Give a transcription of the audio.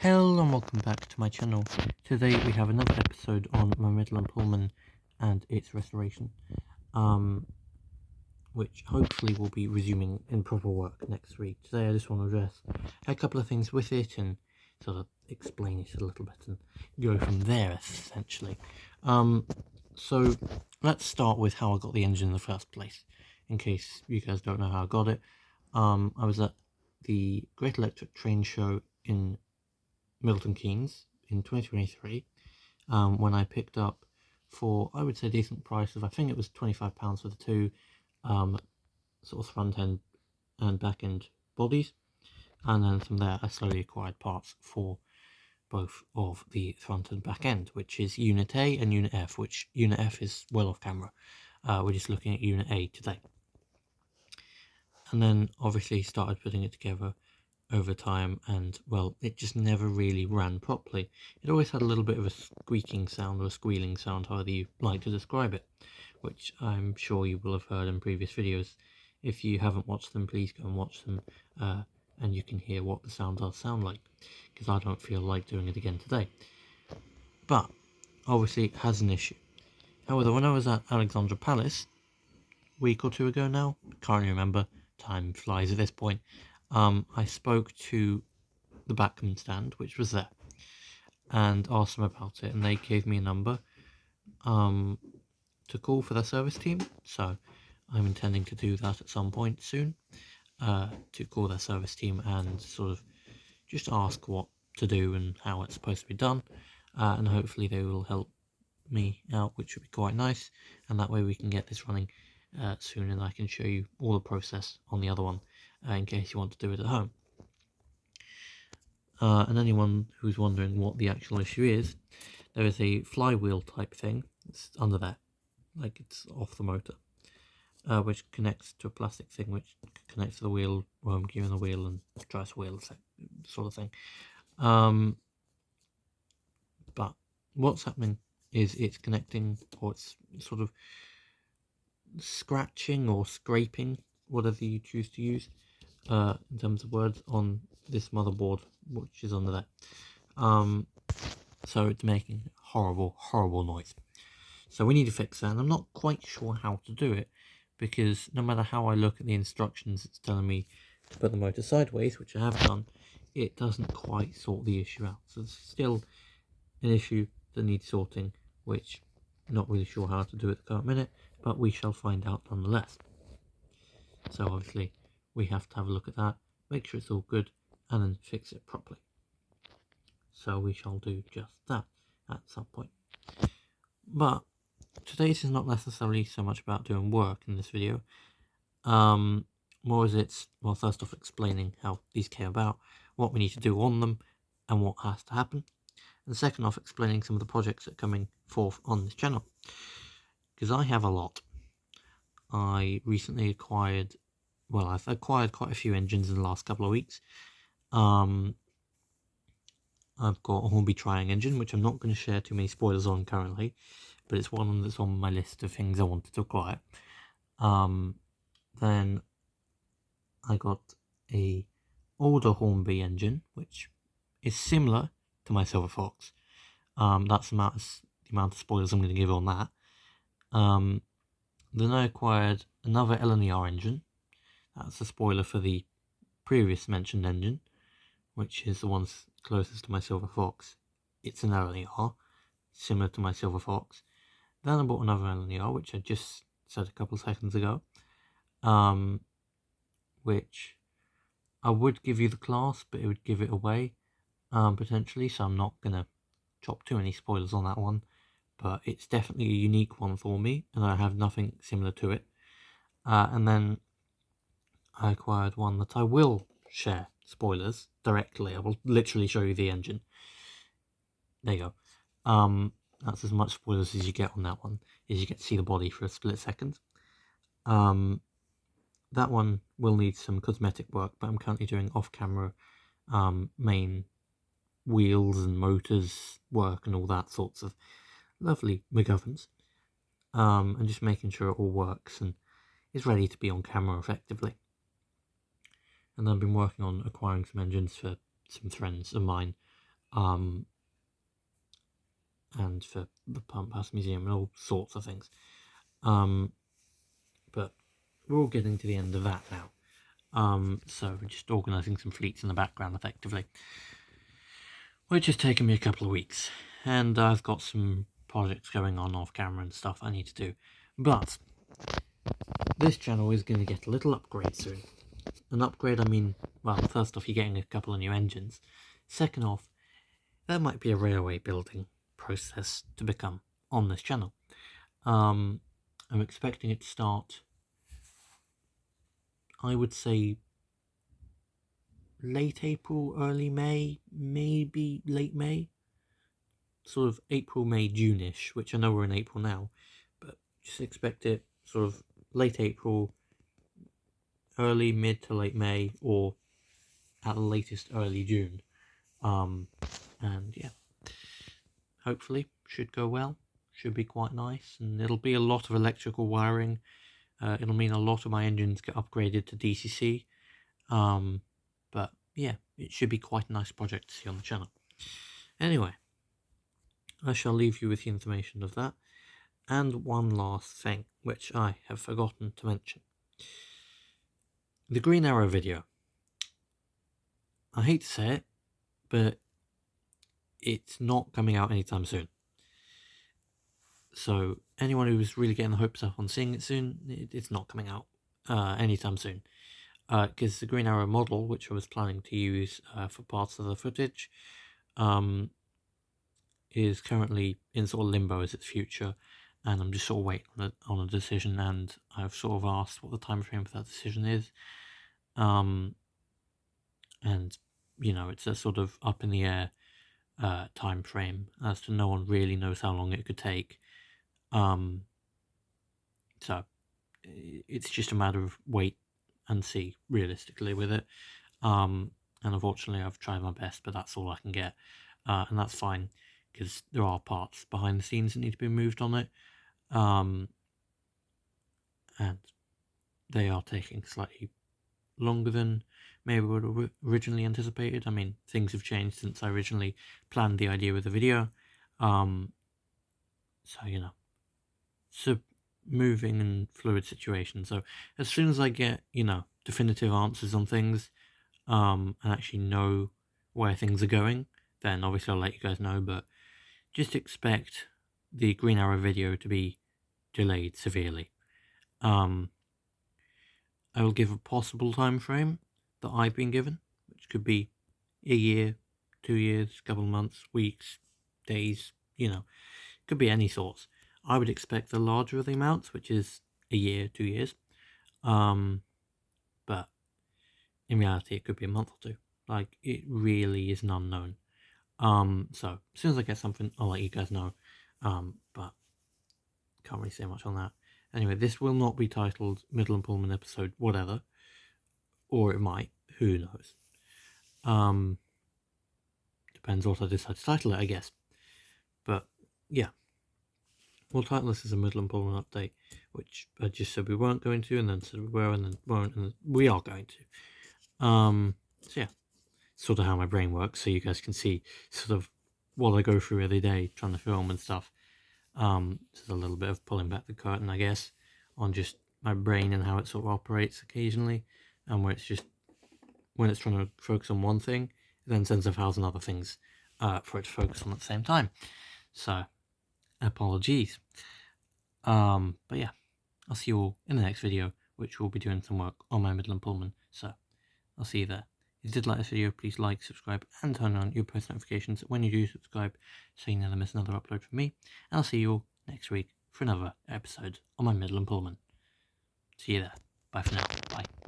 Hello and welcome back to my channel. Today we have another episode on my midland pullman and its restoration, which hopefully will be resuming in proper work next week. Today I just want to address a couple of things with it and sort of explain it a little bit and go from there essentially. So let's start with how I got the engine in the first place, in case you guys don't know how I got it. I was at the Great Electric Train Show in Milton Keynes in 2023 when I picked up, for I would say decent price of, I think it was £25 for the two sort of front end and back end bodies, and then from there I slowly acquired parts for both of the front and back end, which is Unit A and Unit F, which Unit F is well off camera. We're just looking at Unit A today. And then obviously started putting it together over time, and well, it just never really ran properly. It always had a little bit of a squeaking sound or a squealing sound, however you like to describe it, which I'm sure you will have heard in previous videos. If you haven't watched them, please go and watch them, and you can hear what the sound does sound like, because I don't feel like doing it again today. But obviously it has an issue. However, when I was at Alexandra Palace a week or two ago now, can't remember, time flies at this point, I spoke to the Bachman stand, which was there, and asked them about it, and they gave me a number to call for their service team. So I'm intending to do that at some point soon, to call their service team and sort of just ask what to do and how it's supposed to be done, and hopefully they will help me out, which would be quite nice, and that way we can get this running soon, and I can show you all the process on the other one, in case you want to do it at home. And anyone who's wondering what the actual issue is, there is a flywheel type thing. It's under there, like it's off the motor, which connects to a plastic thing which connects to the wheel, worm gear in the wheel, and drives the wheel, sort of thing. But what's happening is it's connecting, or it's sort of scratching or scraping, whatever you choose to use, in terms of words, on this motherboard, which is under there. So it's making horrible noise. So we need to fix that, and I'm not quite sure how to do it, because no matter how I look at the instructions, it's telling me to put the motor sideways, which I have done. It doesn't quite sort the issue out. So it's still an issue that needs sorting, which I'm not really sure how to do at the current minute, but we shall find out nonetheless. So obviously we have to have a look at that, make sure it's all good, and then fix it properly. So we shall do just that at some point. But today's is not necessarily so much about doing work in this video. More as it's, well, first off explaining how these came about, what we need to do on them, and what has to happen. And second off, explaining some of the projects that are coming forth on this channel, because I have a lot. I recently acquired, well, I've acquired quite a few engines in the last couple of weeks. I've got a Hornby Trying engine, which I'm not going to share too many spoilers on currently, but it's one that's on my list of things I wanted to acquire. Then I got a older Hornby engine, which is similar to my Silver Fox. That's the amount of spoilers I'm going to give on that. Then I acquired another LNER engine. That's a spoiler for the previous mentioned engine, which is the one closest to my Silver Fox. It's an LNER, similar to my Silver Fox. Then I bought another LNER, which I just said a couple of seconds ago, which I would give you the class, but it would give it away, potentially, so I'm not going to chop too many spoilers on that one, but it's definitely a unique one for me, and I have nothing similar to it. And then I acquired one that I will share spoilers directly. I will literally show you the engine. There you go. That's as much spoilers as you get on that one, is you get to see the body for a split second. That one will need some cosmetic work, but I'm currently doing off-camera main wheels and motors work and all that sorts of lovely MacGuffins, and just making sure it all works and is ready to be on camera effectively. And then I've been working on acquiring some engines for some friends of mine, and for the Pump House Museum and all sorts of things. But we're all getting to the end of that now. So we're just organising some fleets in the background, effectively, which has taken me a couple of weeks, and I've got some projects going on off camera and stuff I need to do. But this channel is going to get a little upgrade soon. An upgrade, I mean, well, first off, you're getting a couple of new engines. Second off, there might be a railway building process to become on this channel. I'm expecting it to start, I would say, late April, early May, maybe late May. Sort of April, May, June-ish, which I know we're in April now, but just expect it sort of late April, early, mid to late May, or at the latest early June. And yeah, hopefully should go well, should be quite nice, and it'll be a lot of electrical wiring. It'll mean a lot of my engines get upgraded to DCC, but yeah, it should be quite a nice project to see on the channel. Anyway, I shall leave you with the information of that, and one last thing, which I have forgotten to mention. The Green Arrow video. I hate to say it, but it's not coming out anytime soon. So anyone who's really getting the hopes up on seeing it soon, it's not coming out anytime soon. Because the Green Arrow model, which I was planning to use for parts of the footage, is currently in sort of limbo as its future, and I'm just sort of waiting on a decision, and I've sort of asked what the time frame for that decision is. And, you know, it's a sort of up in the air time frame, as to no one really knows how long it could take. So it's just a matter of wait and see, realistically, with it. And unfortunately I've tried my best, but that's all I can get, and that's fine, because there are parts behind the scenes that need to be moved on it, and they are taking slightly longer than maybe would have originally anticipated. I mean, things have changed since I originally planned the idea with the video, so you know, it's a moving and fluid situation. So as soon as I get, you know, definitive answers on things, and actually know where things are going, then obviously I'll let you guys know. But just expect the Green Arrow video to be delayed severely. I will give a possible time frame that I've been given, which could be a year, 2 years, couple of months, weeks, days, you know, could be any sorts. I would expect the larger of the amounts, which is a year, 2 years. But in reality, it could be a month or two. Like, it really is an unknown. So as soon as I get something, I'll let you guys know. But can't really say much on that. Anyway, this will not be titled Midland Pullman episode whatever, or it might. Who knows? Depends what I decide to title it, I guess. But yeah, we'll title this as a Midland Pullman update, which I just said we weren't going to, and then said we were, and then weren't, and then we are going to. So yeah, sort of how my brain works, so you guys can see sort of what I go through every day trying to film and stuff. Just a little bit of pulling back the curtain, I guess, on just my brain and how it sort of operates occasionally, and where it's just, when it's trying to focus on one thing, it then sends 1,000 other things for it to focus on at the same time. So apologies. But yeah, I'll see you all in the next video, which will be doing some work on my Midland Pullman. So I'll see you there. If you did like this video, please like, subscribe, and turn on your post notifications when you do subscribe, so you never miss another upload from me. And I'll see you all next week for another episode on my Midland Pullman. See you there. Bye for now. Bye.